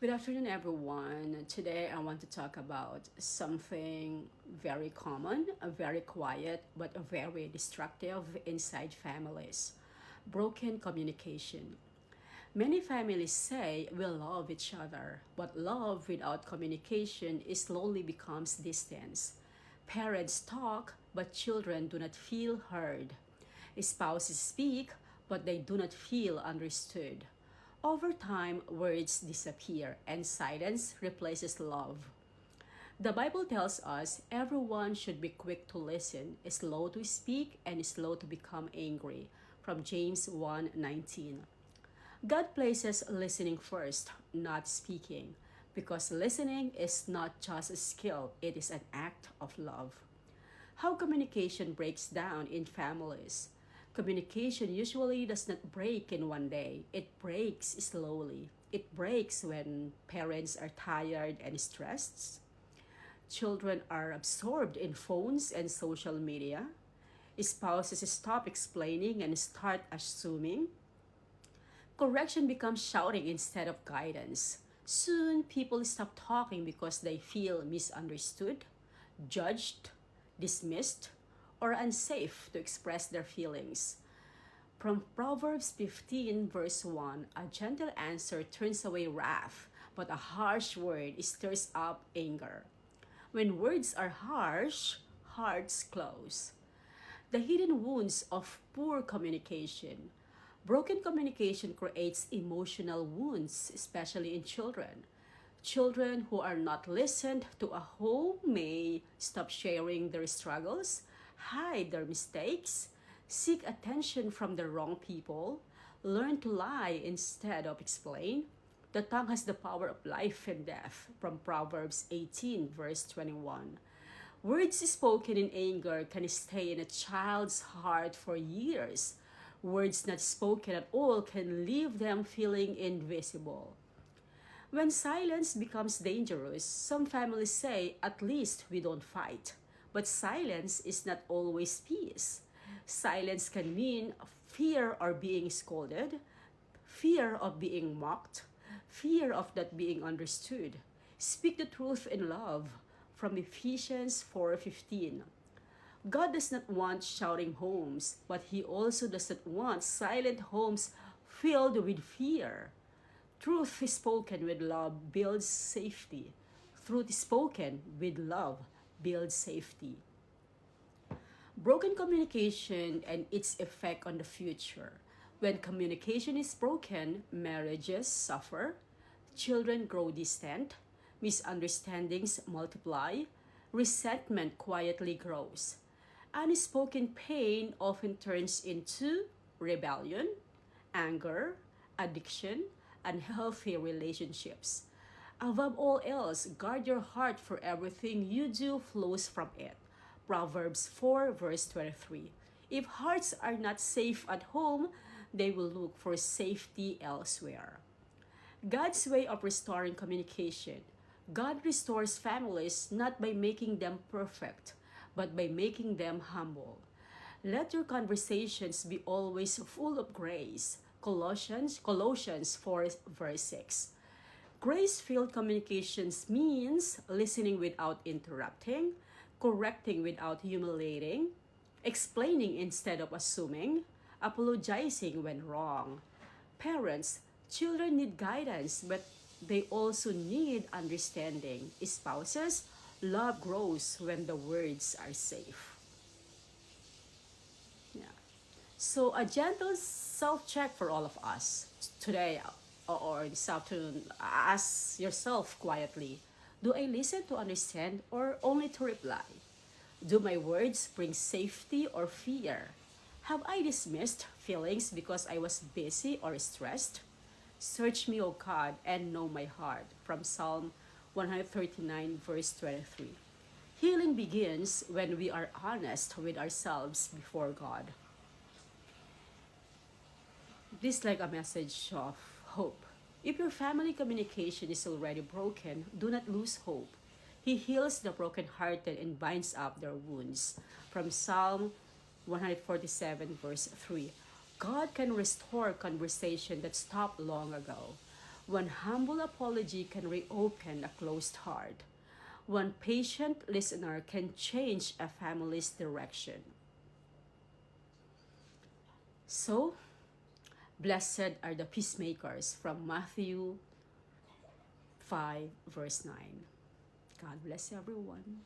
Good afternoon, everyone. Today, I want to talk about something very common, very quiet, but very destructive inside families: broken communication. Many families say we love each other, but love without communication is slowly becomes distance. Parents talk, but children do not feel heard. Spouses speak, but they do not feel understood. Over time, words disappear and silence replaces love. The Bible tells us everyone should be quick to listen, slow to speak, and slow to become angry. From James 1:19. God places listening first, not speaking, because listening is not just a skill, it is an act of love. How communication breaks down in families. Communication usually does not break in one day, it breaks slowly. It breaks when parents are tired and stressed, children are absorbed in phones and social media, spouses stop explaining and start assuming, correction becomes shouting instead of guidance. Soon, people stop talking because they feel misunderstood, judged, dismissed, or unsafe to express their feelings. From Proverbs 15, verse 1, a gentle answer turns away wrath, but a harsh word stirs up anger. When words are harsh, hearts close. The hidden wounds of poor communication. Broken communication creates emotional wounds, especially in children. Children who are not listened to at home may stop sharing their struggles, hide their mistakes, seek attention from the wrong people, learn to lie instead of explain. The tongue has the power of life and death, from Proverbs 18, verse 21. Words spoken in anger can stay in a child's heart for years. Words not spoken at all can leave them feeling invisible. When silence becomes dangerous, some families say, at least we don't fight. But silence is not always peace. Silence can mean fear of being scolded, fear of being mocked, fear of not being understood. Speak the truth in love, from Ephesians 4:15. God does not want shouting homes, but He also does not want silent homes filled with fear. Truth spoken with love builds safety. Truth spoken with love builds safety. Broken communication and its effect on the future. When communication is broken, marriages suffer, children grow distant, misunderstandings multiply, resentment quietly grows. Unspoken pain often turns into rebellion, anger, addiction, unhealthy relationships. Above all else, guard your heart, for everything you do flows from it. Proverbs 4, verse 23. If hearts are not safe at home, they will look for safety elsewhere. God's way of restoring communication. God restores families not by making them perfect, but by making them humble. Let your conversations be always full of grace. Colossians 4, verse 6. Grace-filled communications means listening without interrupting, correcting without humiliating, explaining instead of assuming, apologizing when wrong. Parents, children need guidance, but they also need understanding. Spouses, love grows when the words are safe. Yeah. So a gentle self-check for all of us today, or this afternoon. Ask yourself quietly, do I listen to understand or only to reply? Do my words bring safety or fear? Have I dismissed feelings because I was busy or stressed? Search me, O God, and know my heart. From Psalm 139, verse 23. Healing begins when we are honest with ourselves before God. This is like a message of hope. If your family communication is already broken, do not lose hope. He heals the brokenhearted and binds up their wounds. From Psalm 147, verse 3. God can restore conversation that stopped long ago. One humble apology can reopen a closed heart. One patient listener can change a family's direction. So, blessed are the peacemakers from Matthew 5, verse 9. God bless everyone.